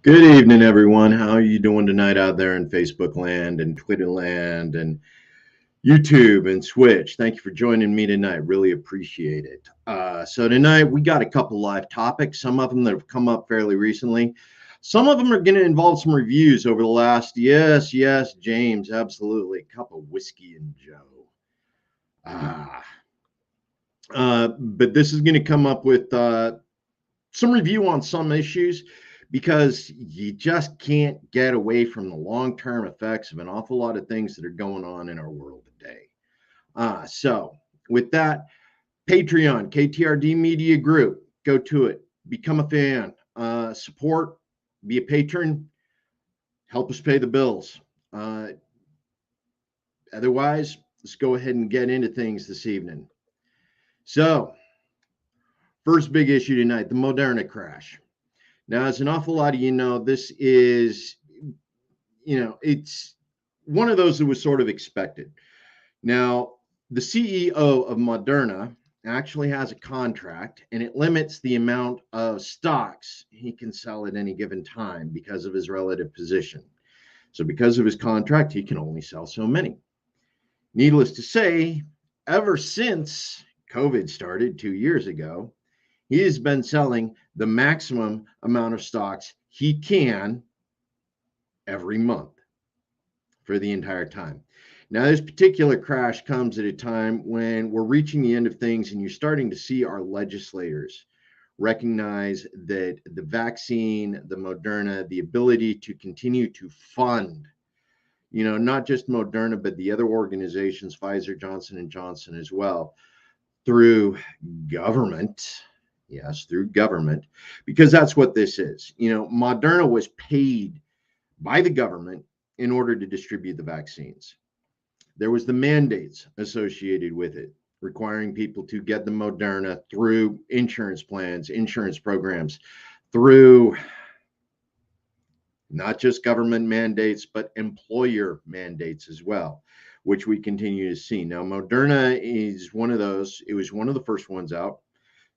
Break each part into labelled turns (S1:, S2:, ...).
S1: Good evening, everyone. How are you doing tonight out there in Facebook land and Twitter land and YouTube and Switch? Thank you for joining me tonight. Really appreciate it. So tonight we got a couple live topics. Some of them that have come up fairly recently. Some of them are going to involve some reviews over the last. Yes, James, absolutely. A cup of whiskey and Joe. But this is going to come up with some review on some issues, because you just can't get away from the long-term effects of an awful lot of things that are going on in our world today. So with that, Patreon, KTRD Media Group, go to it, become a fan, support, be a patron, help us pay the bills. Otherwise, let's go ahead and get into things this evening. So, first big issue tonight, the Moderna crash. Now, as an awful lot of you know, this is, it's one of those that was sort of expected. Now, the CEO of Moderna actually has a contract, and it limits the amount of stocks he can sell at any given time because of his relative position. So because of his contract, he can only sell so many. Needless to say, ever since COVID started 2 years ago, he has been selling the maximum amount of stocks he can every month for the entire time. Now, this particular crash comes at a time when we're reaching the end of things, and you're starting to see our legislators recognize that the vaccine, the Moderna, the ability to continue to fund, not just Moderna, but the other organizations, Pfizer, Johnson & Johnson as well, through government. Yes, through government, because that's what this is. Moderna was paid by the government in order to distribute the vaccines. There was the mandates associated with it, requiring people to get the Moderna through insurance plans, insurance programs, through not just government mandates, but employer mandates as well, which we continue to see. Now, Moderna is one of those. It was one of the first ones out.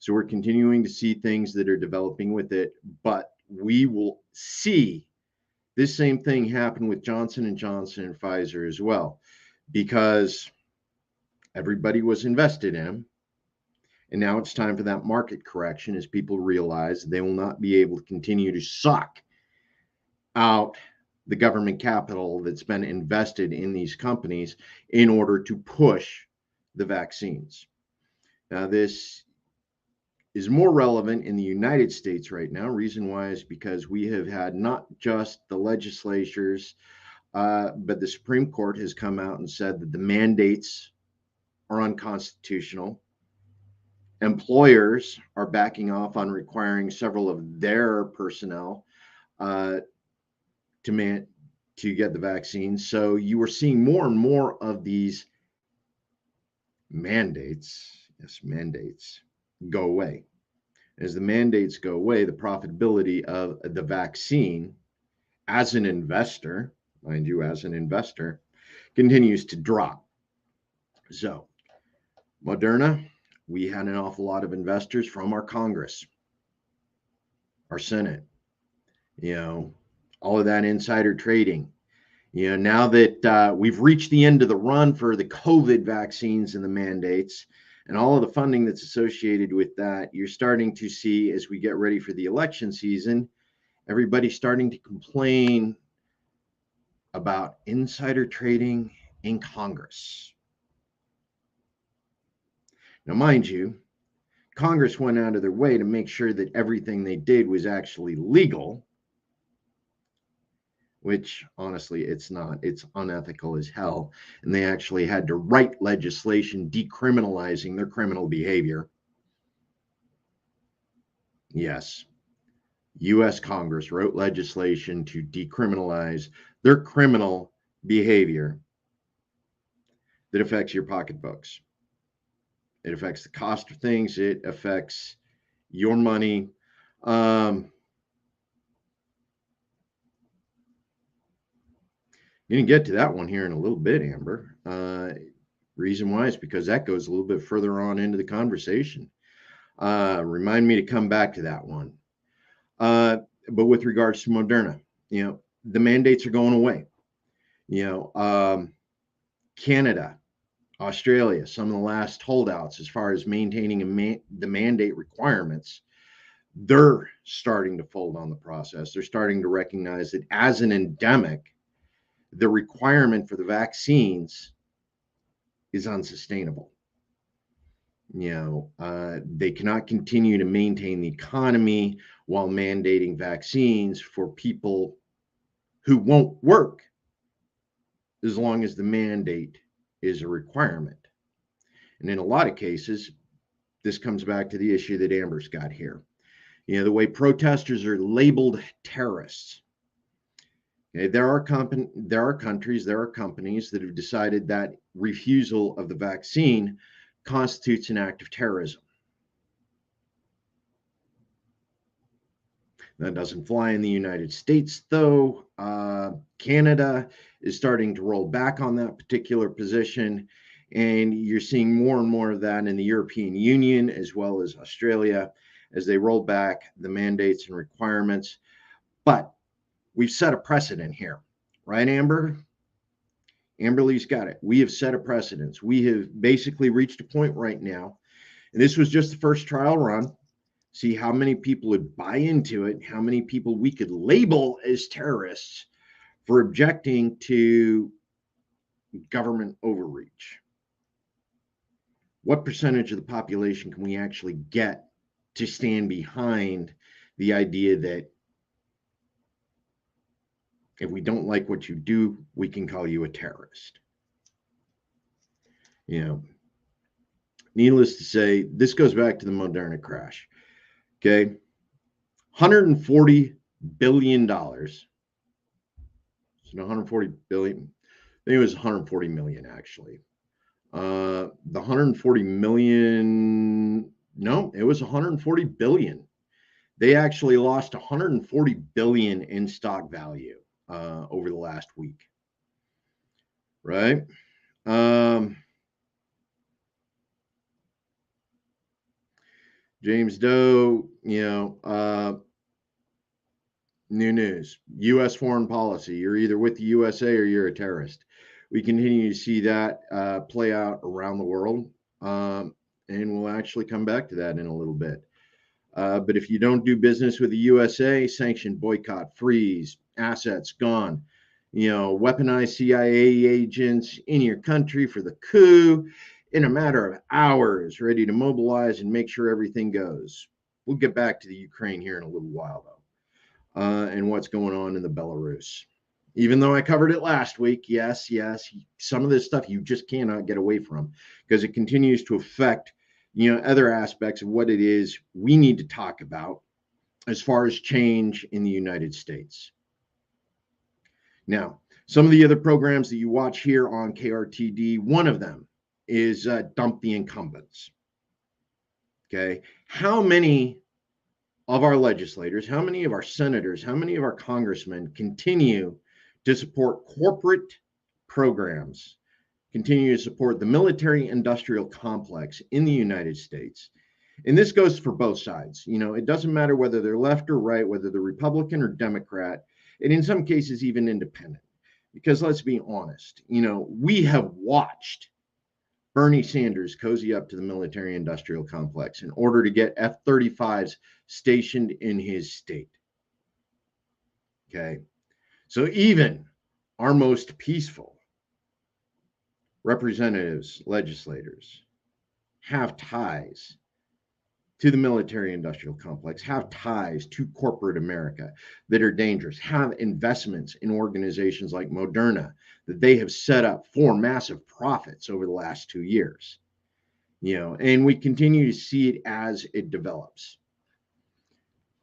S1: So we're continuing to see things that are developing with it, but we will see this same thing happen with Johnson & Johnson and Pfizer as well, because everybody was invested in them. And now it's time for that market correction as people realize they will not be able to continue to suck out the government capital that's been invested in these companies in order to push the vaccines. Now, this is more relevant in the United States right now. Reason why is because we have had not just the legislatures, but the Supreme Court has come out and said that the mandates are unconstitutional. Employers are backing off on requiring several of their personnel to get the vaccine. So you are seeing more and more of these mandates, go away. As the mandates go away, the profitability of the vaccine as an investor, mind you, continues to drop. So, Moderna, we had an awful lot of investors from our Congress, our Senate, all of that insider trading. Now that we've reached the end of the run for the COVID vaccines and the mandates, and all of the funding that's associated with that, you're starting to see, as we get ready for the election season, everybody starting to complain about insider trading in Congress. Now, mind you, Congress went out of their way to make sure that everything they did was actually legal, which honestly it's not. It's unethical as hell. And they actually had to write legislation decriminalizing their criminal behavior. Yes, U.S. Congress wrote legislation to decriminalize their criminal behavior that affects your pocketbooks. It affects the cost of things. It affects your money. You can get to that one here in a little bit, Amber. Reason why is because that goes a little bit further on into the conversation. Remind me to come back to that one. but with regards to Moderna, the mandates are going away. Canada, Australia, some of the last holdouts as far as maintaining the mandate requirements, they're starting to fold on the process. They're starting to recognize that as an endemic, the requirement for the vaccines is unsustainable. They cannot continue to maintain the economy while mandating vaccines for people who won't work as long as the mandate is a requirement. And in a lot of cases, this comes back to the issue that Amber's got here. The way protesters are labeled terrorists. Okay, there are countries, there are companies that have decided that refusal of the vaccine constitutes an act of terrorism. That doesn't fly in the United States, though. Canada is starting to roll back on that particular position, and you're seeing more and more of that in the European Union as well as Australia as they roll back the mandates and requirements. But we've set a precedent here, right, Amber? Amberly's got it. We have set a precedent. We have basically reached a point right now, and this was just the first trial run. See how many people would buy into it, how many people we could label as terrorists for objecting to government overreach. What percentage of the population can we actually get to stand behind the idea that if we don't like what you do, we can call you a terrorist? Needless to say, this goes back to the Moderna crash. Okay, $140 billion. So 140 billion. I think it was 140 million actually. The 140 million. No, it was 140 billion. They actually lost 140 billion in stock value over the last week. Right. James Doe, new news, U.S. foreign policy. You're either with the USA or you're a terrorist. We continue to see that play out around the world, and we'll actually come back to that in a little bit. But if you don't do business with the USA, sanction, boycott, freeze, assets gone, weaponized CIA agents in your country for the coup, in a matter of hours, ready to mobilize and make sure everything goes. We'll get back to the Ukraine here in a little while, though, and what's going on in the Belarus. Even though I covered it last week, yes, some of this stuff you just cannot get away from because it continues to affect, other aspects of what it is we need to talk about as far as change in the United States. Now, some of the other programs that you watch here on KRTD, one of them is dump the incumbents. Okay. How many of our legislators, how many of our senators, how many of our congressmen continue to support corporate programs, continue to support the military industrial complex in the United States? And this goes for both sides. It doesn't matter whether they're left or right, whether they're Republican or Democrat, and in some cases, even independent. Because let's be honest, we have watched Bernie Sanders cozy up to the military industrial complex in order to get F-35s stationed in his state. Okay. So even our most peaceful representatives, legislators, have ties to the military industrial complex, have ties to corporate America that are dangerous, have investments in organizations like Moderna that they have set up for massive profits over the last 2 years. And we continue to see it as it develops.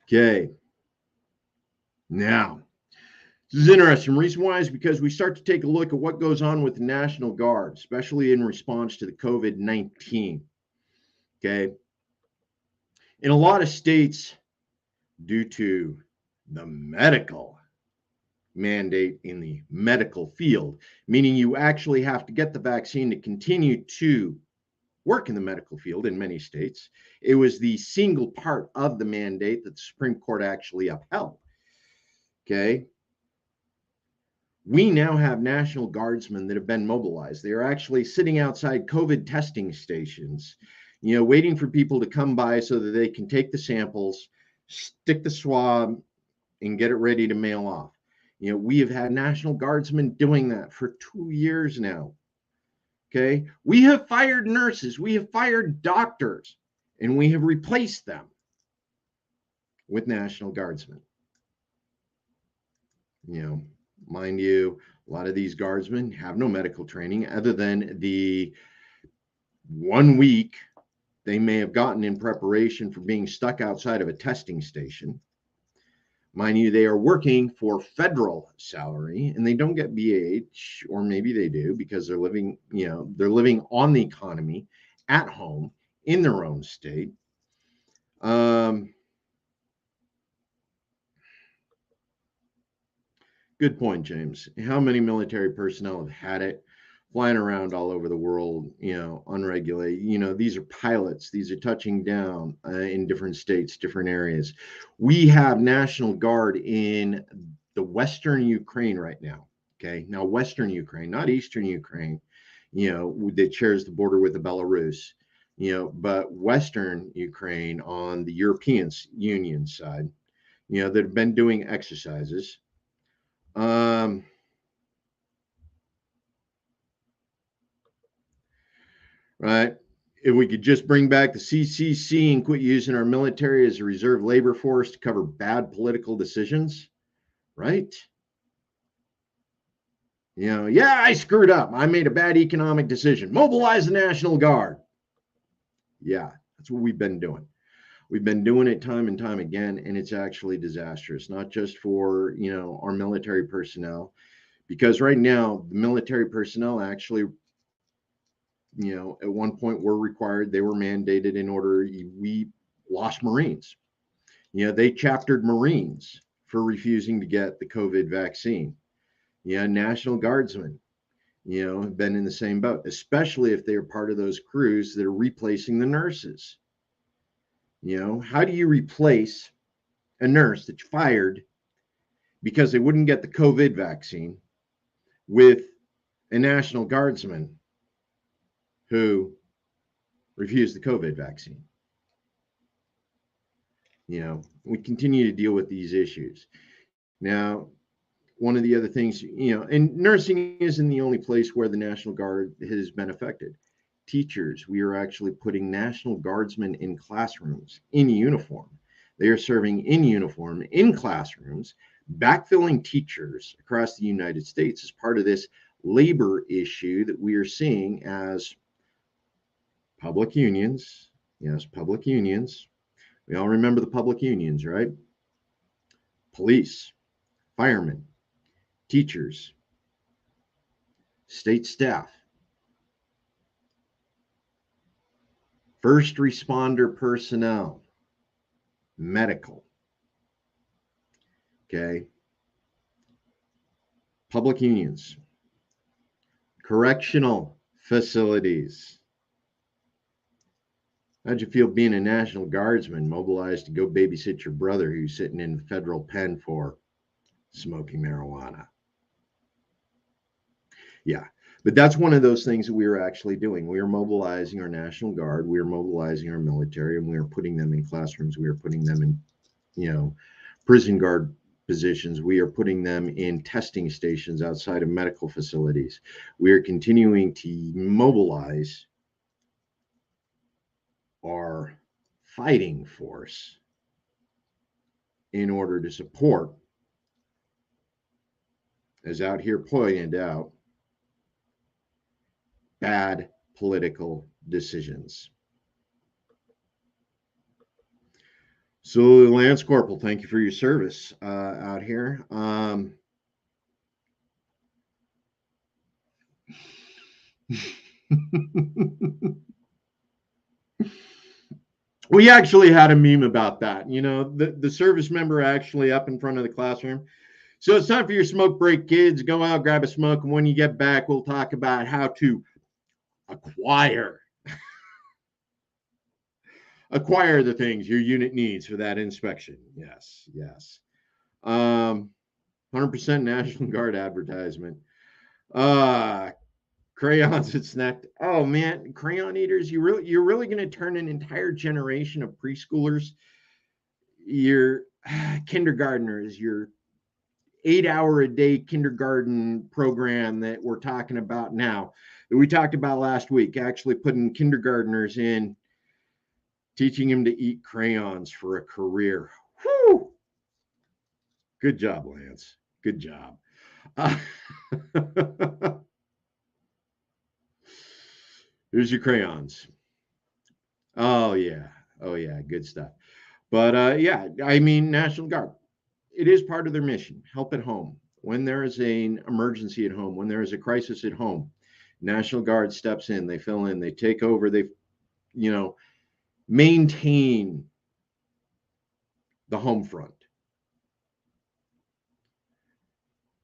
S1: Okay. Now, this is interesting. The reason why is because we start to take a look at what goes on with the National Guard, especially in response to the COVID-19. Okay. In a lot of states, due to the medical mandate in the medical field, meaning you actually have to get the vaccine to continue to work in the medical field in many states, it was the single part of the mandate that the Supreme Court actually upheld. Okay. We now have National Guardsmen that have been mobilized. They are actually sitting outside COVID testing stations, waiting for people to come by so that they can take the samples, stick the swab, and get it ready to mail off. We have had National Guardsmen doing that for 2 years now. Okay. We have fired nurses, we have fired doctors, and we have replaced them with National Guardsmen. Mind you, a lot of these guardsmen have no medical training other than the 1 week they may have gotten in preparation for being stuck outside of a testing station. Mind you, they are working for federal salary and they don't get BAH, or maybe they do because they're living on the economy at home in their own state. Good point, James. How many military personnel have had it flying around all over the world, unregulated? These are pilots. These are touching down in different states, different areas. We have National Guard in the Western Ukraine right now. Okay. Now, Western Ukraine, not Eastern Ukraine, that shares the border with the Belarus, but Western Ukraine on the European Union side, that have been doing exercises. Right. If we could just bring back the CCC and quit using our military as a reserve labor force to cover bad political decisions, right? Yeah, I screwed up. I made a bad economic decision. Mobilize the National Guard. Yeah, that's what we've been doing. We've been doing it time and time again, and it's actually disastrous, not just for, our military personnel, because right now the military personnel actually, at one point were required, they were mandated in order, we lost Marines. They chaptered Marines for refusing to get the COVID vaccine. National Guardsmen, have been in the same boat, especially if they're part of those crews that are replacing the nurses. How do you replace a nurse that you fired because they wouldn't get the COVID vaccine with a National Guardsman who refused the COVID vaccine? We continue to deal with these issues. Now, one of the other things, and nursing isn't the only place where the National Guard has been affected. Teachers, we are actually putting National Guardsmen in classrooms in uniform. They are serving in uniform in classrooms, backfilling teachers across the United States as part of this labor issue that we are seeing as public unions. Yes, public unions. We all remember the public unions, right? Police, firemen, teachers, state staff, first responder personnel, medical, okay, public unions, correctional facilities. How'd you feel being a National Guardsman mobilized to go babysit your brother who's sitting in the federal pen for smoking marijuana? Yeah, but that's one of those things that we are actually doing. We are mobilizing our National Guard, we are mobilizing our military, and we are putting them in classrooms. We are putting them in, prison guard positions. We are putting them in testing stations outside of medical facilities. We are continuing to mobilize our fighting force in order to support, as out here pointed out, bad political decisions. So, Lance Corporal, thank you for your service out here. We actually had a meme about that. The service member actually up in front of the classroom. So it's time for your smoke break, kids. Go out, grab a smoke, and when you get back, we'll talk about how to acquire the things your unit needs for that inspection. Yes. 100% National Guard advertisement. Crayons and snack. Oh man, crayon eaters! You're really going to turn an entire generation of preschoolers, your kindergartners, your 8 hour a day kindergarten program that we're talking about now, that we talked about last week, actually putting kindergartners in, teaching them to eat crayons for a career. Whew! Good job, Lance. Good job. Uh, Here's your crayons. Oh yeah. Oh yeah. Good stuff. But yeah, I mean, National Guard, it is part of their mission. Help at home. When there is an emergency at home, when there is a crisis at home, National Guard steps in, they fill in, they take over, they, you know, maintain the home front,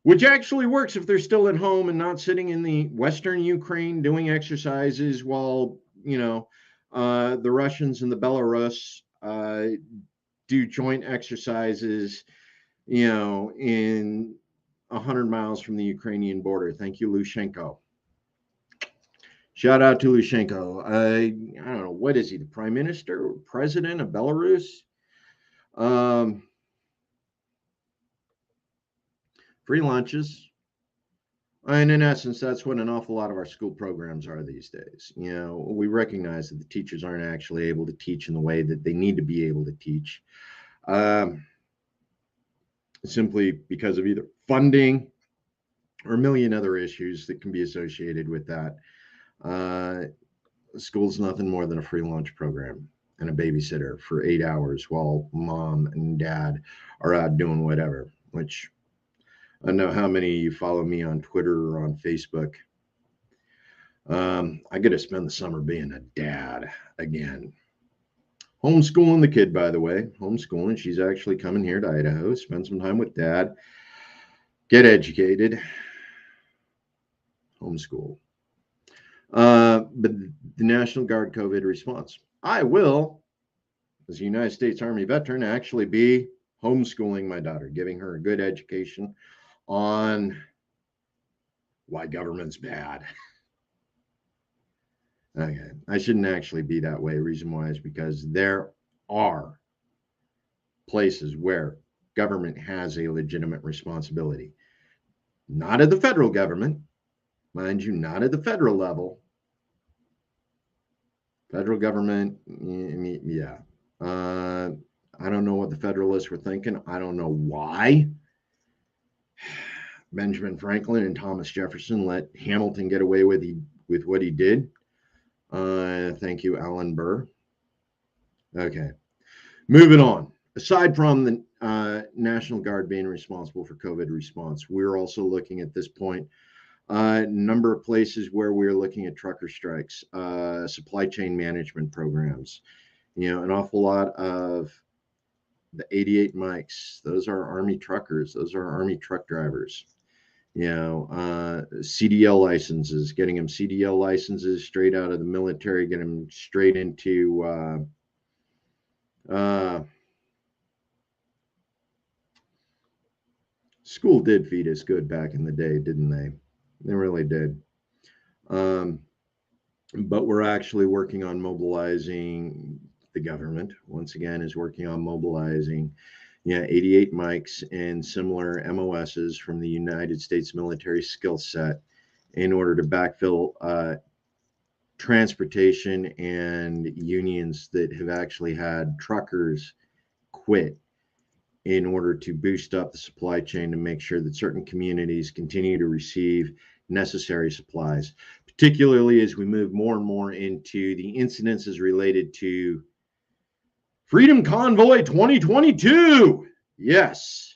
S1: which actually works if they're still at home and not sitting in the Western Ukraine doing exercises while, the Russians and the Belarus do joint exercises, in 100 miles from the Ukrainian border. Thank you, Lushenko. Shout out to Lushenko. I don't know, what is he, the prime minister or president of Belarus? Free lunches. And in essence, that's what an awful lot of our school programs are these days. We recognize that the teachers aren't actually able to teach in the way that they need to be able to teach, simply because of either funding or a million other issues that can be associated with that. School's nothing more than a free lunch program and a babysitter for 8 hours while mom and dad are out doing whatever, which I don't know how many of you follow me on Twitter or on Facebook. I get to spend the summer being a dad again. Homeschooling the kid, by the way. Homeschooling. She's actually coming here to Idaho, spend some time with dad, get educated, homeschool. But the National Guard COVID response. I will, as a United States Army veteran, actually be homeschooling my daughter, giving her a good education on why government's bad. Okay, I shouldn't actually be that way. Reason why is because there are places where government has a legitimate responsibility. Not at the federal government, mind you, not at the federal level. Federal government, yeah. I don't know what the Federalists were thinking. I don't know why Benjamin Franklin and Thomas Jefferson let Hamilton get away with what he did. Thank you, Alan Burr. Okay, moving on. Aside from the National Guard being responsible for COVID response, we're also looking at this point number of places where we're looking at trucker strikes, supply chain management programs. An awful lot of the 88 mics. Those are Army truckers. Those are Army truck drivers. CDL licenses, getting them CDL licenses straight out of the military, get them straight into school did feed us good back in the day, didn't they? They really did. But we're actually working on mobilizing, the government, once again, is working on mobilizing 88 mics and similar MOSs from the United States military skill set in order to backfill transportation and unions that have actually had truckers quit in order to boost up the supply chain to make sure that certain communities continue to receive necessary supplies, particularly as we move more and more into the incidences related to Freedom Convoy 2022. Yes.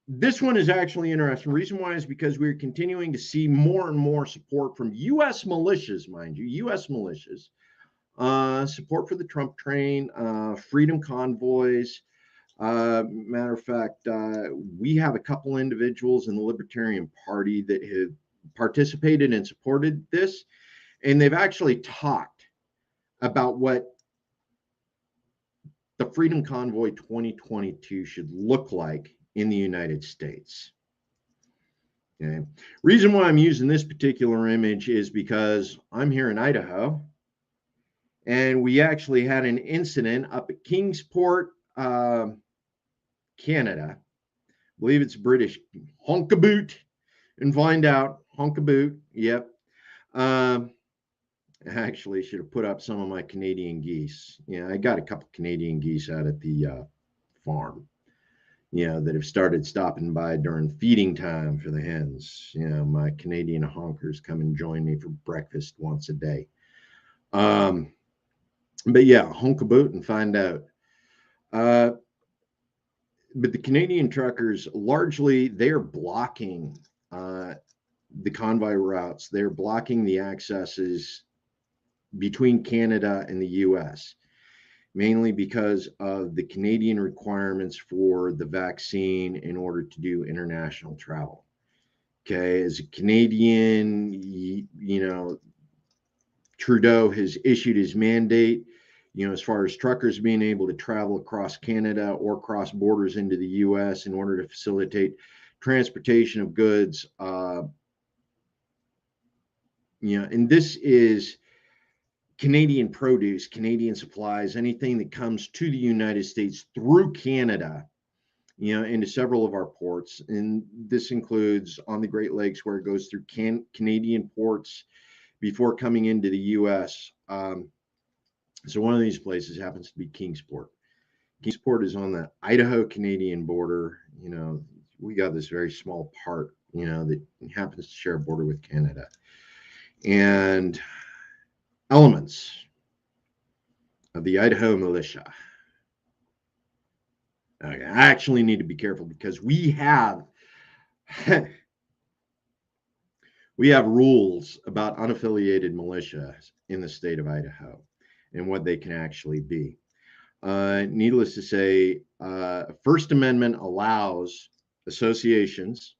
S1: This one is actually interesting. The reason why is because we're continuing to see more and more support from U.S. militias, mind you, U.S. militias, support for the Trump train, freedom convoys. Matter of fact, we have a couple individuals in the Libertarian Party that have participated and supported this, and they've actually talked about what the Freedom Convoy 2022 should look like in the United States. Okay. Reason why I'm using this particular image is because I'm here in Idaho, and we actually had an incident up at Kingsport, Canada. I believe it's British. Honkaboot, and find out. Honkaboot. Yep. I actually should have put up some of my Canadian geese. Yeah, I got a couple Canadian geese out at the farm, that have started stopping by during feeding time for the hens. My Canadian honkers come and join me for breakfast once a day. But yeah, honk a boot and find out. But the Canadian truckers, largely, they're blocking the convoy routes. They're blocking the accesses between Canada and the U.S., mainly because of the Canadian requirements for the vaccine in order to do international travel. Okay, as a Canadian, Trudeau has issued his mandate, as far as truckers being able to travel across Canada or cross borders into the U.S. in order to facilitate transportation of goods. And this is Canadian produce, Canadian supplies, anything that comes to the United States through Canada, into several of our ports. And this includes on the Great Lakes, where it goes through Canadian ports before coming into the U.S. So one of these places happens to be Kingsport. Kingsport is on the Idaho-Canadian border. We got this very small part, that happens to share a border with Canada. And elements of the Idaho Militia. Okay, I actually need to be careful because we have rules about unaffiliated militias in the state of Idaho and what they can actually be. Needless to say, First Amendment allows associations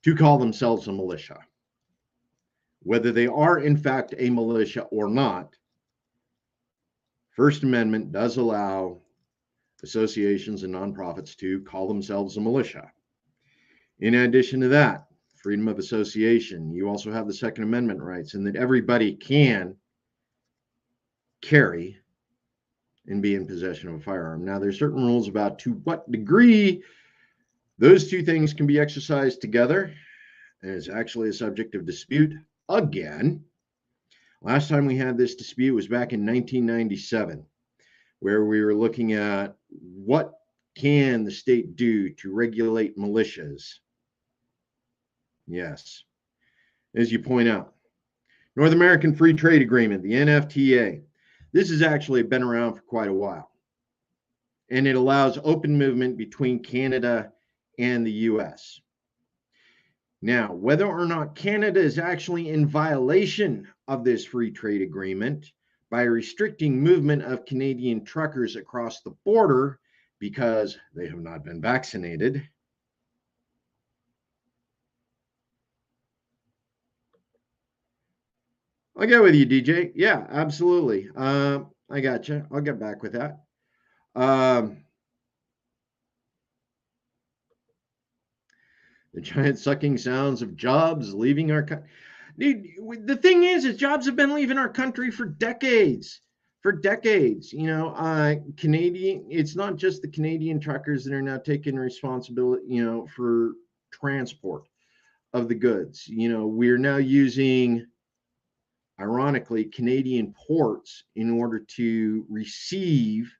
S1: to call themselves a militia. Whether they are in fact a militia or not, First Amendment does allow associations and nonprofits to call themselves a militia. In addition to that, freedom of association, you also have the Second Amendment rights, and that everybody can carry and be in possession of a firearm. Now, there's certain rules about to what degree those two things can be exercised together, and it's actually a subject of dispute again. Last time we had this dispute was back in 1997, where we were looking at what can the state do to regulate militias. Yes, as you point out, North American Free Trade Agreement, the NFTA. This has actually been around for quite a while, and it allows open movement between Canada and the U.S. Now, whether or not Canada is actually in violation of this free trade agreement by restricting movement of Canadian truckers across the border because they have not been vaccinated, I'll go with you, DJ. Yeah, absolutely. I got you. I'll get back with that. The giant sucking sounds of jobs leaving our country. Dude, the thing is jobs have been leaving our country for decades. For decades, Canadian. It's not just the Canadian truckers that are now taking responsibility, for transport of the goods. We're now using, ironically, Canadian ports in order to receive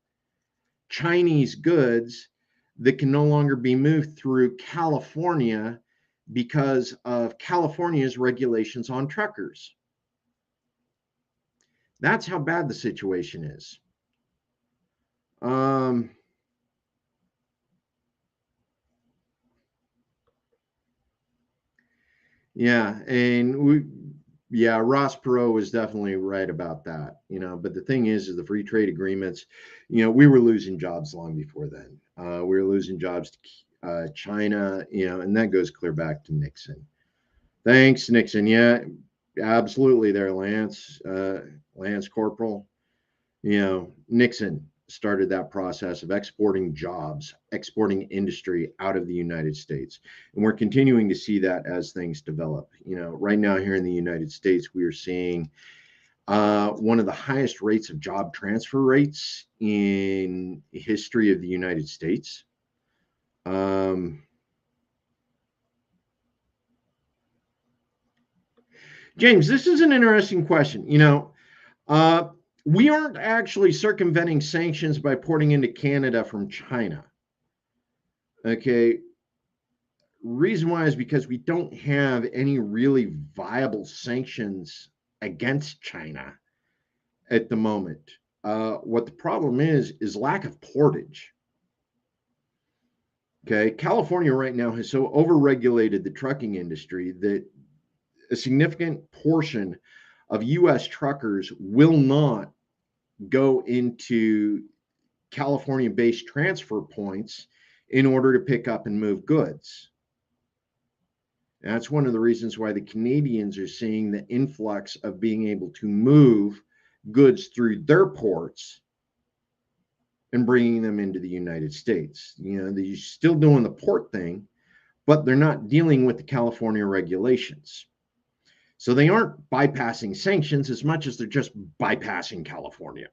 S1: Chinese goods that can no longer be moved through California because of California's regulations on truckers. That's how bad the situation is. Yeah, and Ross Perot was definitely right about that, but the thing is the free trade agreements, we were losing jobs long before then. We were losing jobs to China, and that goes clear back to Nixon. Thanks, Nixon. Yeah, absolutely there, Lance Corporal. Nixon. started that process of exporting jobs, exporting industry out of the United States. And we're continuing to see that as things develop. Right now here in the United States, we are seeing one of the highest rates of job transfer rates in history of the United States. James, this is an interesting question. We aren't actually circumventing sanctions by porting into Canada from China. Okay. Reason why is because we don't have any really viable sanctions against China at the moment. What the problem is lack of portage. Okay. California right now has so overregulated the trucking industry that a significant portion of U.S. truckers will not go into California-based transfer points in order to pick up and move goods. And that's one of the reasons why the Canadians are seeing the influx of being able to move goods through their ports and bringing them into the United States. They're still doing the port thing, but they're not dealing with the California regulations. So they aren't bypassing sanctions as much as they're just bypassing California.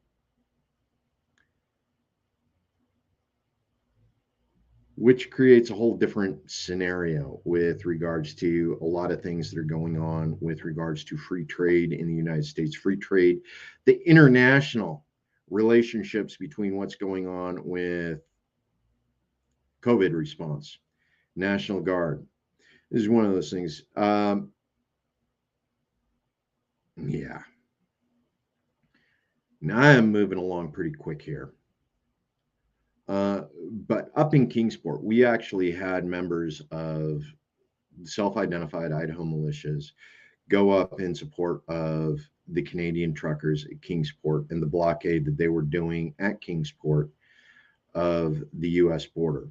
S1: Which creates a whole different scenario with regards to a lot of things that are going on with regards to free trade in the United States, free trade, the international relationships between what's going on with COVID response, National Guard. This is one of those things. Yeah. Now I am moving along pretty quick here. But up in Kingsport, we actually had members of self-identified Idaho militias go up in support of the Canadian truckers at Kingsport and the blockade that they were doing at Kingsport of the U.S. border.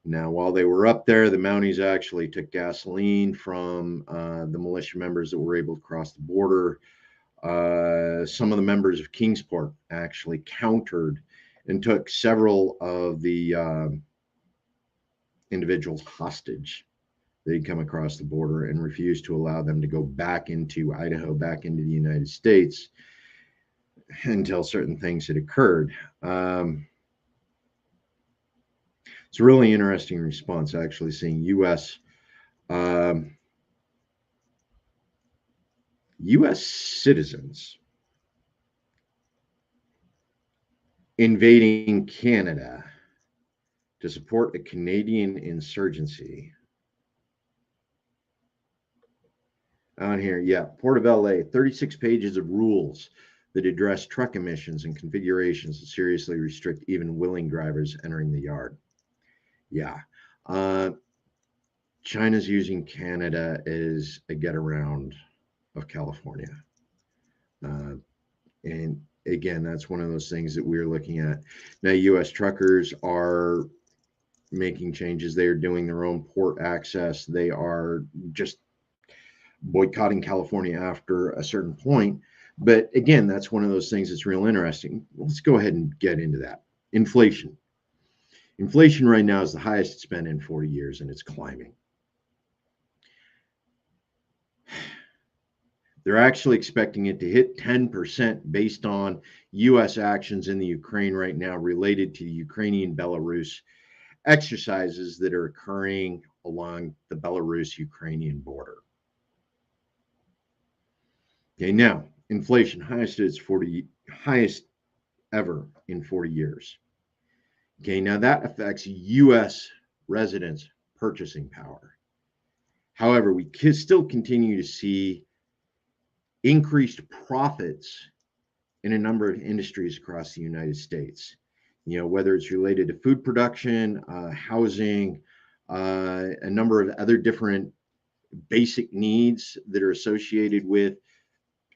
S1: Now, while they were up there, the Mounties actually took gasoline from the militia members that were able to cross the border. Some of the members of Kingsport actually countered and took several of the individuals hostage. They'd come across the border and refused to allow them to go back into Idaho, back into the United States until certain things had occurred. It's a really interesting response, actually, seeing U.S. citizens invading Canada to support a Canadian insurgency. On here, yeah, Port of LA, 36 pages of rules that address truck emissions and configurations that seriously restrict even willing drivers entering the yard. Yeah. China's using Canada as a get around of California. And again, that's one of those things that we're looking at. Now, U.S. truckers are making changes. They are doing their own port access. They are just boycotting California after a certain point. But again, that's one of those things that's real interesting. Let's go ahead and get into that. Inflation. Inflation right now is the highest it's been in 40 years, and it's climbing. They're actually expecting it to hit 10% based on U.S. actions in the Ukraine right now related to the Ukrainian-Belarus exercises that are occurring along the Belarus-Ukrainian border. Okay, now inflation highest ever in 40 years. Okay, now that affects U.S. residents' purchasing power. However, we still continue to see increased profits in a number of industries across the United States. Whether it's related to food production, housing, a number of other different basic needs that are associated with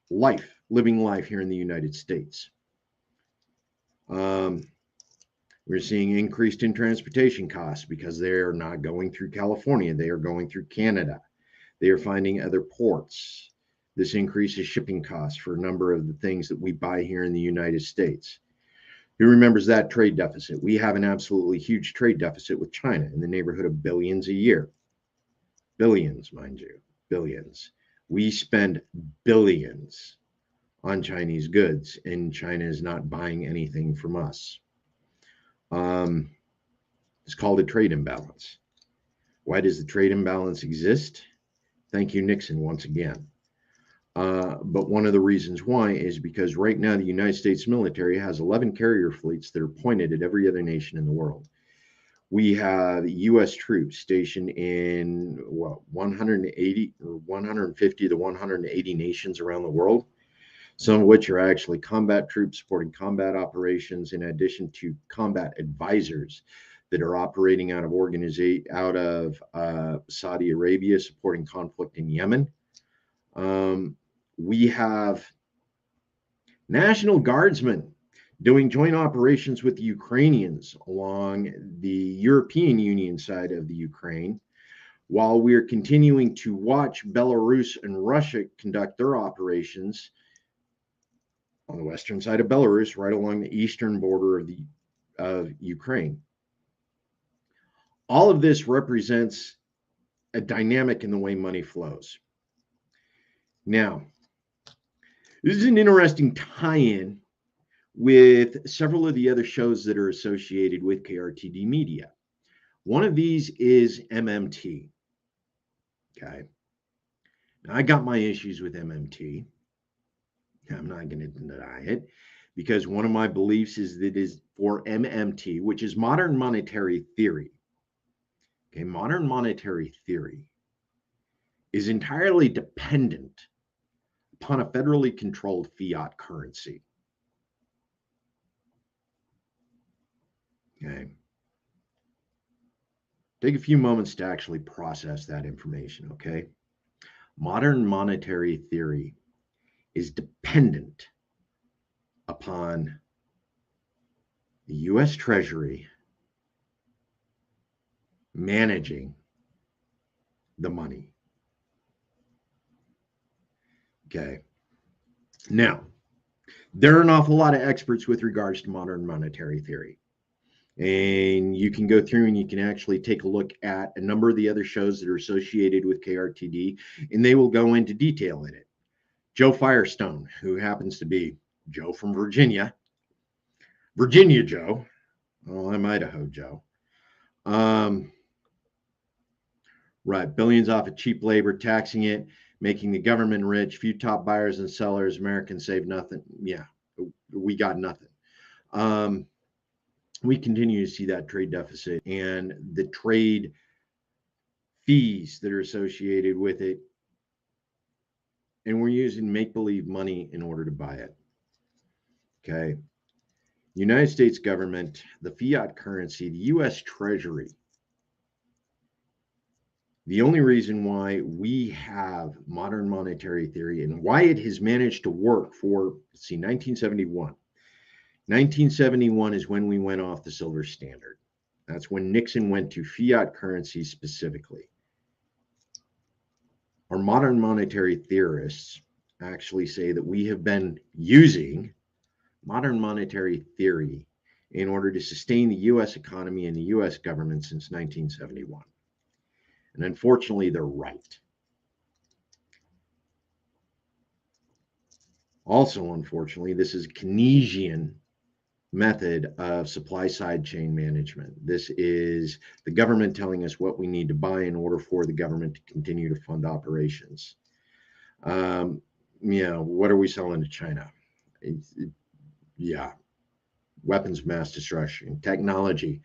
S1: living life here in the United States. We're seeing increased in transportation costs because they are not going through California. They are going through Canada. They are finding other ports. This increases shipping costs for a number of the things that we buy here in the United States. Who remembers that trade deficit? We have an absolutely huge trade deficit with China in the neighborhood of billions a year. Billions, mind you, billions. We spend billions on Chinese goods, and China is not buying anything from us. It's called a trade imbalance. Why does the trade imbalance exist? Thank you, Nixon, once again. But one of the reasons why is because right now the United States military has 11 carrier fleets that are pointed at every other nation in the world. We have U.S. troops stationed in 180 or 150 to 180 nations around the world, some of which are actually combat troops supporting combat operations, in addition to combat advisors that are operating out of Saudi Arabia supporting conflict in Yemen. We have National Guardsmen doing joint operations with the Ukrainians along the European Union side of the Ukraine, while we're continuing to watch Belarus and Russia conduct their operations on the western side of Belarus, right along the eastern border of Ukraine. All of this represents a dynamic in the way money flows. Now, this is an interesting tie-in with several of the other shows that are associated with KRTD Media. One of these is MMT. Okay. Now, I got my issues with MMT. I'm not going to deny it, because one of my beliefs is that is for MMT, which is modern monetary theory. Okay, modern monetary theory is entirely dependent upon a federally controlled fiat currency. Okay. Take a few moments to actually process that information, okay? Modern monetary theory is dependent upon the U.S. Treasury managing the money. Okay. Now, there are an awful lot of experts with regards to modern monetary theory. And you can go through and you can actually take a look at a number of the other shows that are associated with KRTD, and they will go into detail in it. Joe Firestone, who happens to be Joe from Virginia Joe. Oh, I'm Idaho Joe. Right, billions off of cheap labor, taxing it, making the government rich, few top buyers and sellers, Americans save nothing. Yeah, we got nothing. We continue to see that trade deficit and the trade fees that are associated with it. And we're using make-believe money in order to buy it. Okay. United States government, the fiat currency, the U.S. Treasury. The only reason why we have modern monetary theory and why it has managed to work for, 1971. 1971 is when we went off the silver standard. That's when Nixon went to fiat currency specifically. Our modern monetary theorists actually say that we have been using modern monetary theory in order to sustain the U.S. economy and the U.S. government since 1971. And unfortunately, they're right. Also, unfortunately, this is a Keynesian method of supply side chain management. This is the government telling us what we need to buy in order for the government to continue to fund operations. What are we selling to China? Weapons of mass destruction, technology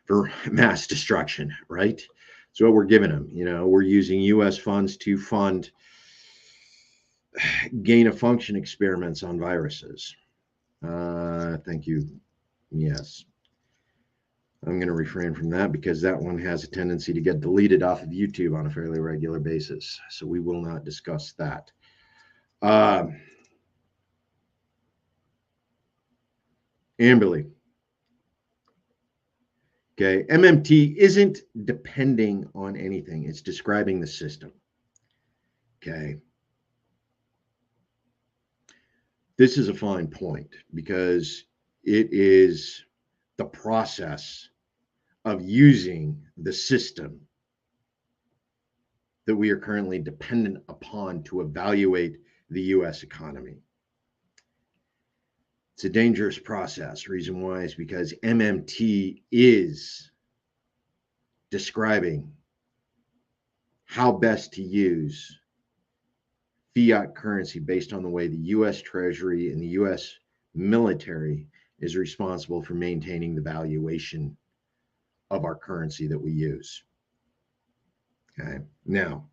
S1: for mass destruction, right? That's what we're giving them. We're using U.S. funds to fund gain of function experiments on viruses. Thank you. Yes. I'm going to refrain from that because that one has a tendency to get deleted off of YouTube on a fairly regular basis. So we will not discuss that. Amberly. Okay. MMT isn't depending on anything. It's describing the system. Okay. This is a fine point because It is the process of using the system that we are currently dependent upon to evaluate the US economy. It's a dangerous process. Reason why is because MMT is describing how best to use fiat currency based on the way the US Treasury and the US military is responsible for maintaining the valuation of our currency that we use. Okay. Now,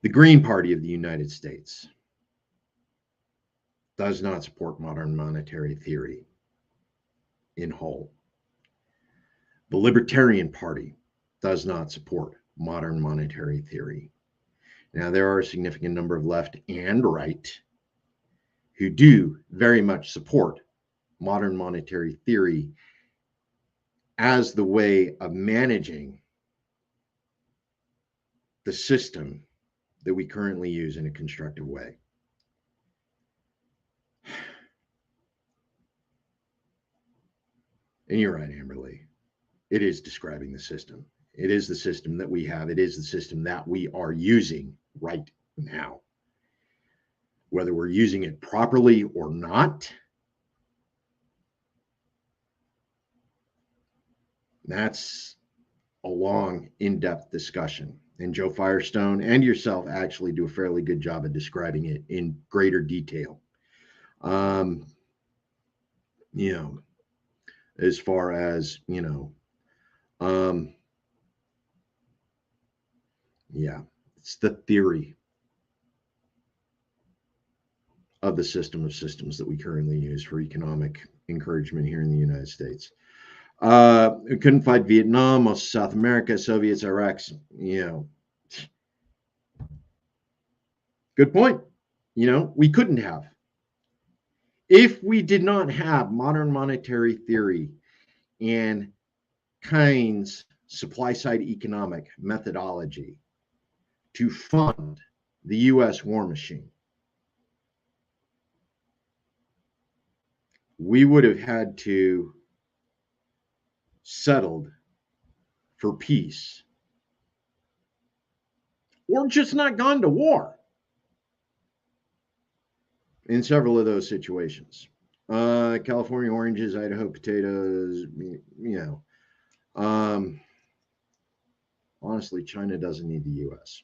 S1: the Green Party of the United States does not support modern monetary theory in whole. The Libertarian Party does not support modern monetary theory. Now, there are a significant number of left and right who do very much support modern monetary theory as the way of managing the system that we currently use in a constructive way. And you're right, Amberly. It is describing the system. It is the system that we have. It is the system that we are using right now. Whether we're using it properly or not, that's a long, in-depth discussion. And Joe Firestone and yourself actually do a fairly good job of describing it in greater detail. As far as, it's the theory of the system of systems that we currently use for economic encouragement here in the United States. We couldn't fight Vietnam, most of South America, Soviets, Iraq, Good point. We couldn't have. If we did not have modern monetary theory and Keynes' supply-side economic methodology to fund the U.S. war machine, we would have had to settled for peace or just not gone to war in several of those situations. California oranges, Idaho potatoes, honestly, China doesn't need the U.S.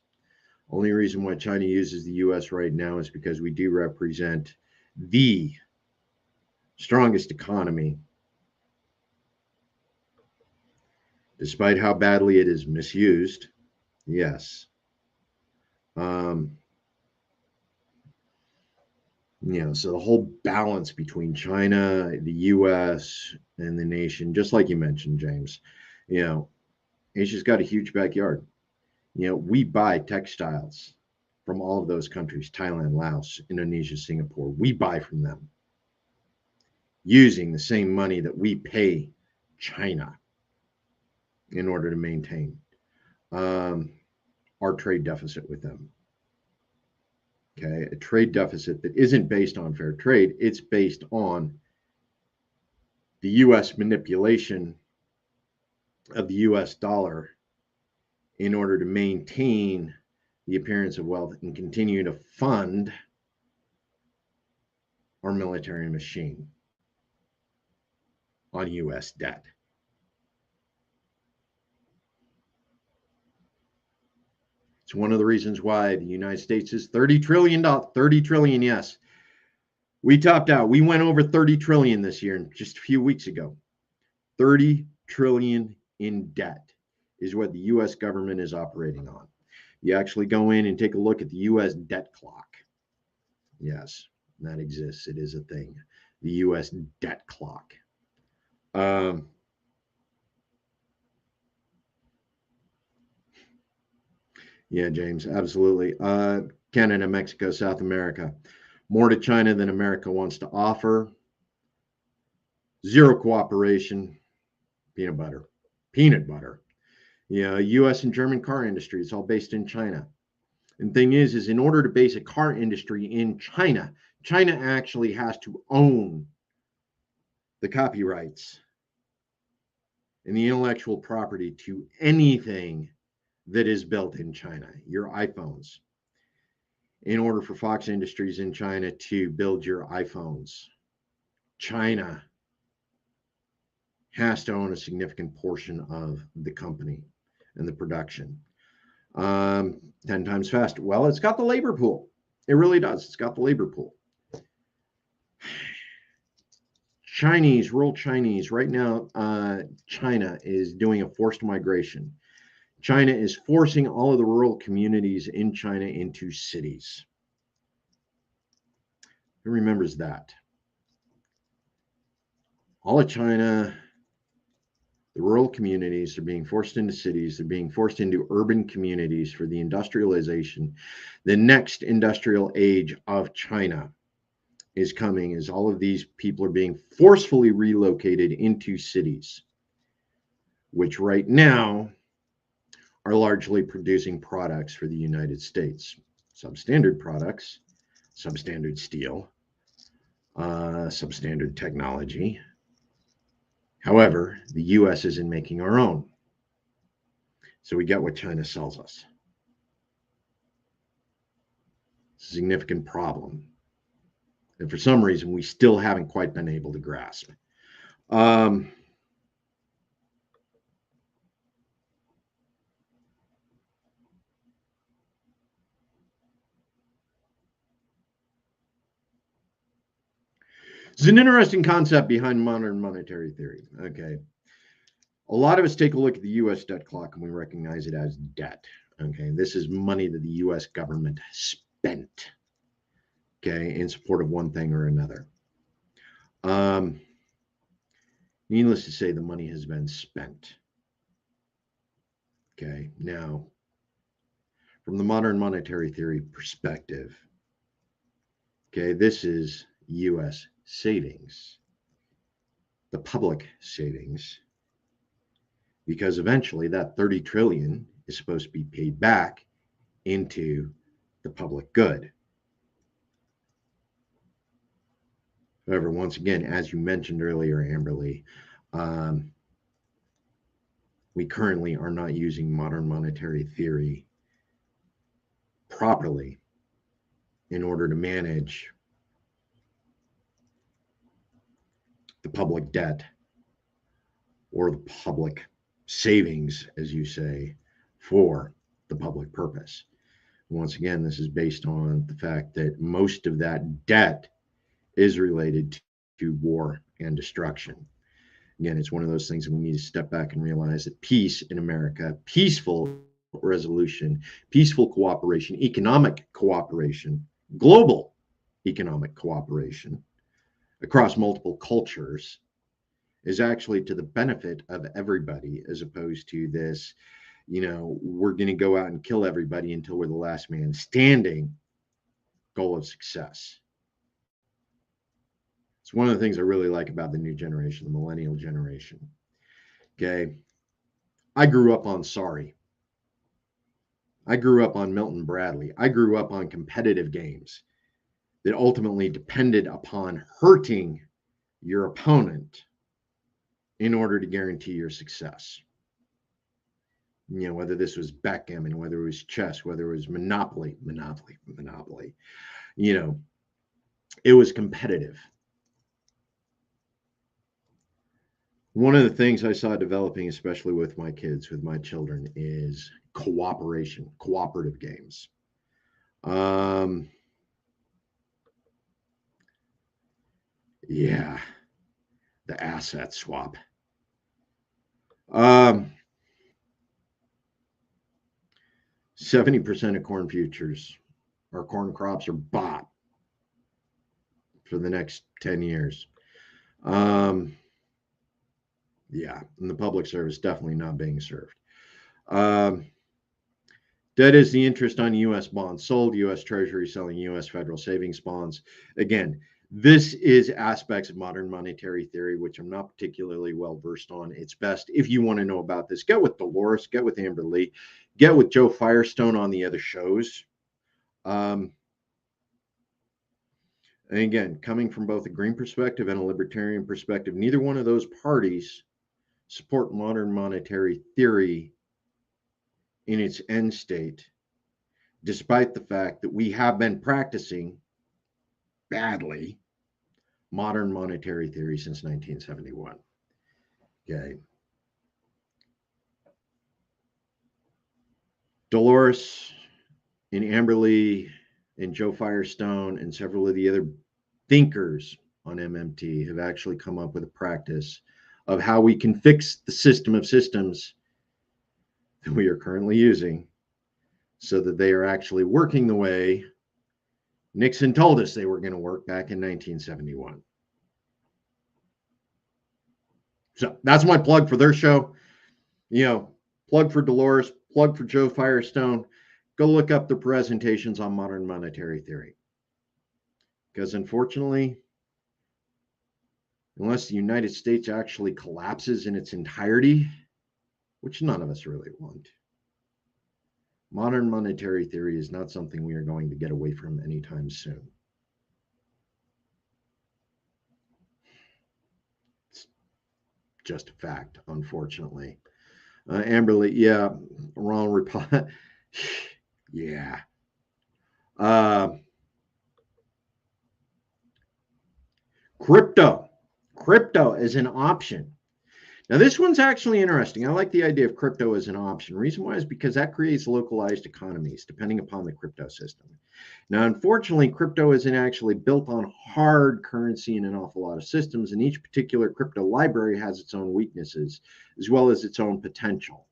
S1: Only reason why China uses the U.S. right now is because we do represent the strongest economy, despite how badly it is misused. Yes. So the whole balance between China, the U.S., and the nation, just like you mentioned, James, Asia's got a huge backyard. We buy textiles from all of those countries, Thailand, Laos, Indonesia, Singapore. We buy from them using the same money that we pay China in order to maintain our trade deficit with them. Okay, a trade deficit that isn't based on fair trade, it's based on the U.S. manipulation of the U.S. dollar in order to maintain the appearance of wealth and continue to fund our military machine on U.S. debt. It's one of the reasons why the United States is $30 trillion. 30 trillion, yes. We topped out. We went over 30 trillion this year, just a few weeks ago. 30 trillion in debt is what the U.S. government is operating on. You actually go in and take a look at the U.S. debt clock. Yes, that exists. It is a thing. The U.S. debt clock. Yeah, James, absolutely. Canada, Mexico, South America. More to China than America wants to offer. Zero cooperation. Peanut butter. U.S. and German car industry, it's all based in China. And thing is in order to base a car industry in China China actually has to own the copyrights and the intellectual property to anything that is built in China, your iPhones. In order for Fox Industries in China to build your iPhones, China has to own a significant portion of the company and the production. 10 times faster. Well, it's got the labor pool. It really does. It's got the labor pool. Rural Chinese, right now, China is doing a forced migration. China is forcing all of the rural communities in China into cities. Who remembers that? All of China, the rural communities are being forced into cities. They're being forced into urban communities for the industrialization. The next industrial age of China is coming as all of these people are being forcefully relocated into cities, which right now are largely producing products for the United States. Substandard products, substandard steel, substandard technology. However, the US isn't making our own. So we get what China sells us. It's a significant problem. And for some reason, we still haven't quite been able to grasp. It's an interesting concept behind modern monetary theory. Okay. A lot of us take a look at the US debt clock and we recognize it as debt. Okay. This is money that the US government spent, okay, in support of one thing or another. Needless to say, the money has been spent. Okay. Now, from the modern monetary theory perspective, okay, this is US savings, the public savings, because eventually that 30 trillion is supposed to be paid back into the public good. However, once again, as you mentioned earlier, Amberly, we currently are not using modern monetary theory properly in order to manage the public debt or the public savings, as you say, for the public purpose. Once again, this is based on the fact that most of that debt is related to war and destruction. Again, it's one of those things that we need to step back and realize that peace in America, peaceful resolution, peaceful cooperation, economic cooperation, global economic cooperation across multiple cultures is actually to the benefit of everybody, as opposed to this, we're going to go out and kill everybody until we're the last man standing goal of success. It's one of the things I really like about the new generation, the millennial generation. Okay. I grew up on Sorry. I grew up on Milton Bradley. I grew up on competitive games that ultimately depended upon hurting your opponent in order to guarantee your success. Whether this was backgammon, whether it was chess, whether it was Monopoly, it was competitive. One of the things I saw developing, especially with my kids, with my children, is cooperation, cooperative games. Yeah, the asset swap. 70% of corn futures or corn crops are bought for the next 10 years. Yeah, and the public service definitely not being served. Debt is the interest on U.S. bonds sold, U.S. Treasury selling U.S. federal savings bonds. Again, this is aspects of modern monetary theory, which I'm not particularly well versed on. It's best, if you want to know about this, get with Dolores, get with Amber Lee, get with Joe Firestone on the other shows. And again, coming from both a green perspective and a libertarian perspective, neither one of those parties support modern monetary theory in its end state, despite the fact that we have been practicing badly modern monetary theory since 1971. Okay. Dolores and Amberly and Joe Firestone and several of the other thinkers on MMT have actually come up with a practice of how we can fix the system of systems that we are currently using so that they are actually working the way Nixon told us they were going to work back in 1971. So that's my plug for their show. Plug for Dolores, plug for Joe Firestone. Go look up the presentations on modern monetary theory. Because unfortunately, unless the United States actually collapses in its entirety, which none of us really want, modern monetary theory is not something we are going to get away from anytime soon. It's just a fact, unfortunately. Amberly, yeah, wrong reply. Yeah. Crypto is an option. Now, this one's actually interesting. I like the idea of crypto as an option. Reason why is because that creates localized economies depending upon the crypto system. Now, unfortunately, crypto isn't actually built on hard currency in an awful lot of systems, and each particular crypto library has its own weaknesses as well as its own potential.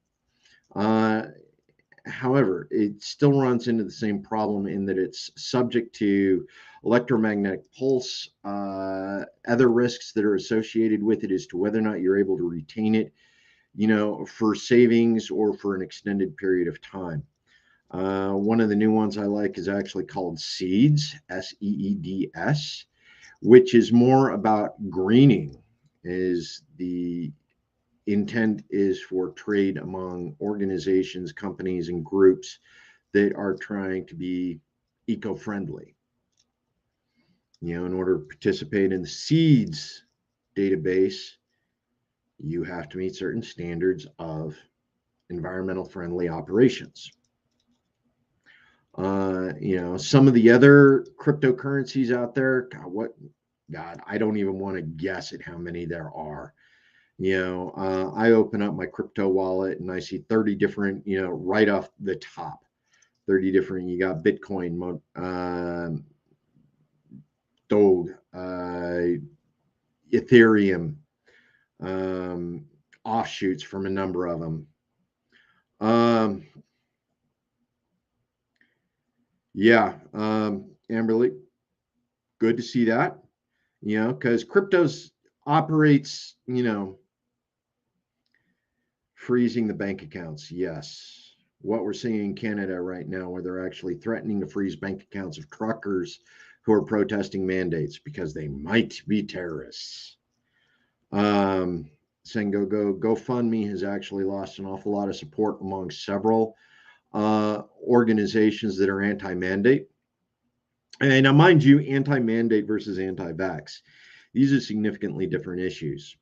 S1: However, it still runs into the same problem in that it's subject to electromagnetic pulse, other risks that are associated with it as to whether or not you're able to retain it, for savings or for an extended period of time. One of the new ones I like is actually called Seeds, Seeds, which is more about greening, is the intent is for trade among organizations, companies, and groups that are trying to be eco-friendly. In order to participate in the Seeds database, you have to meet certain standards of environmental friendly operations. Some of the other cryptocurrencies out there, God, I don't even want to guess at how many there are. I open up my crypto wallet and I see 30 different, right off the top, 30 different. You got Bitcoin, Doge, Ethereum, offshoots from a number of them. Amberly, good to see that, because cryptos operates, freezing the bank accounts. Yes. What we're seeing in Canada right now, where they're actually threatening to freeze bank accounts of truckers who are protesting mandates because they might be terrorists. Saying GoFundMe has actually lost an awful lot of support among several organizations that are anti-mandate. And now, mind you, anti-mandate versus anti-vax, these are significantly different issues.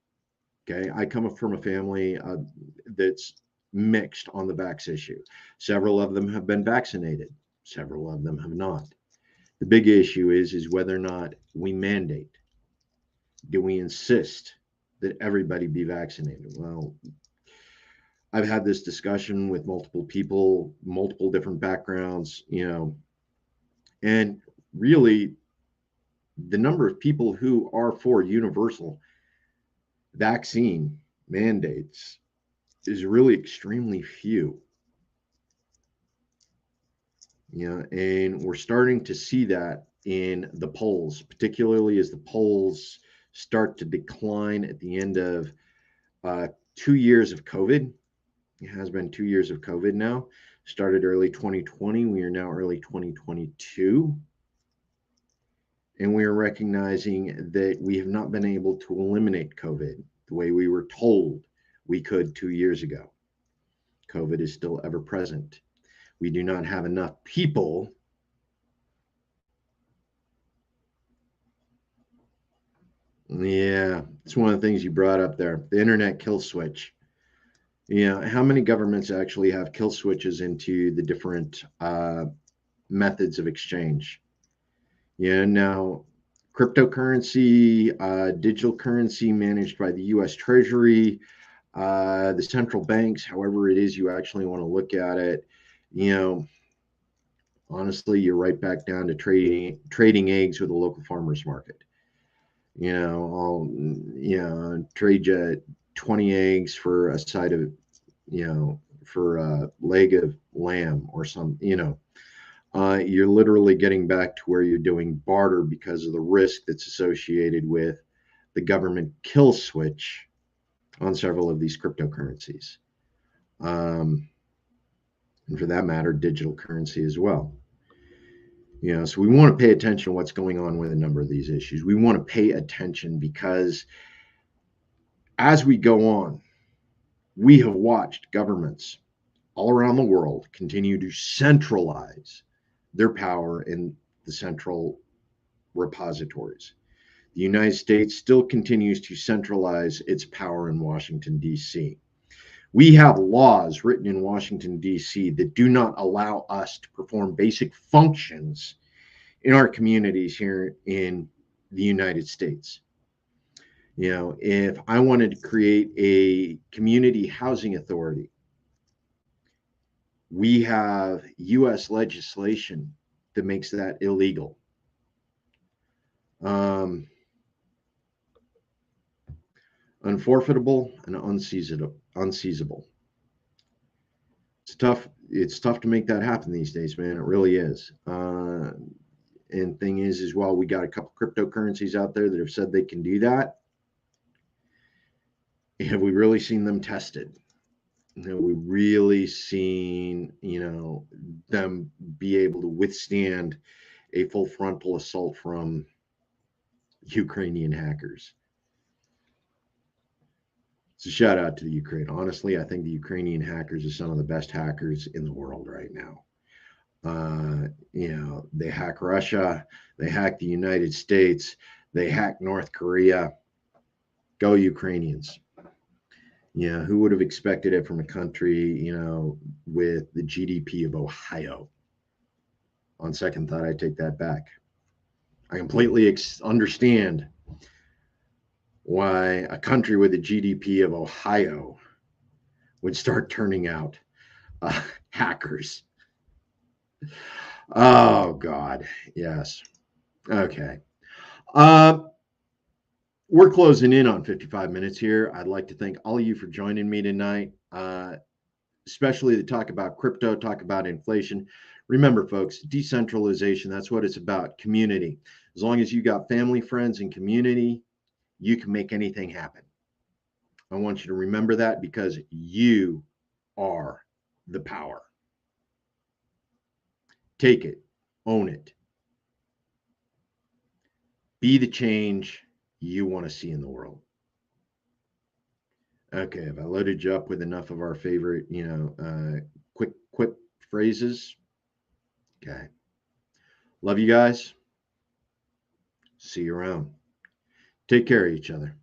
S1: Okay, I come from a family that's mixed on the vax issue. Several of them have been vaccinated. Several of them have not. The big issue is whether or not we mandate. Do we insist that everybody be vaccinated? Well, I've had this discussion with multiple people, multiple different backgrounds, and really the number of people who are for universal vaccine mandates is really extremely few. And we're starting to see that in the polls, particularly as the polls start to decline at the end of 2 years of COVID. It has been 2 years of COVID now. Started early 2020. We are now early 2022. And we are recognizing that we have not been able to eliminate COVID the way we were told we could 2 years ago. COVID is still ever present. We do not have enough people Yeah, it's one of the things you brought up there. The internet kill switch. How many governments actually have kill switches into the different methods of exchange? Now cryptocurrency, digital currency managed by the U.S. Treasury, the central banks, however it is you actually want to look at it. You know, honestly, you're right back down to trading eggs with a local farmers market. I'll trade you 20 eggs for a side of for a leg of lamb or some. You're literally getting back to where you're doing barter because of the risk that's associated with the government kill switch on several of these cryptocurrencies. And for that matter, digital currency as well. So we want to pay attention to what's going on with a number of these issues. We want to pay attention because as we go on, we have watched governments all around the world continue to centralize their power in the central repositories. The United States still continues to centralize its power in Washington, D.C. We have laws written in Washington, D.C. that do not allow us to perform basic functions in our communities here in the United States. If I wanted to create a community housing authority, we have U.S. legislation that makes that illegal. Unforfeitable and unseizable. It's tough to make that happen these days, man. It really is. And thing is well, we got a couple cryptocurrencies out there that have said they can do that. Have we really seen them tested? Have we really seen, them be able to withstand a full frontal assault from Ukrainian hackers? So shout out to the Ukraine. Honestly, I think the Ukrainian hackers are some of the best hackers in the world right now. They hack Russia, they hack the United States, they hack North Korea. Go Ukrainians. Who would have expected it from a country, with the GDP of Ohio? On second thought, I take that back. I completely understand why a country with a GDP of Ohio would start turning out hackers. Oh, God. Yes. Okay. We're closing in on 55 minutes here. I'd like to thank all of you for joining me tonight, especially to talk about crypto, talk about inflation. Remember, folks, decentralization, that's what it's about. Community. As long as you got family, friends, and community, you can make anything happen. I want you to remember that because you are the power. Take it, own it. Be the change you want to see in the world. Okay, have I loaded you up with enough of our favorite, quick quip phrases? Okay. Love you guys. See you around. Take care of each other.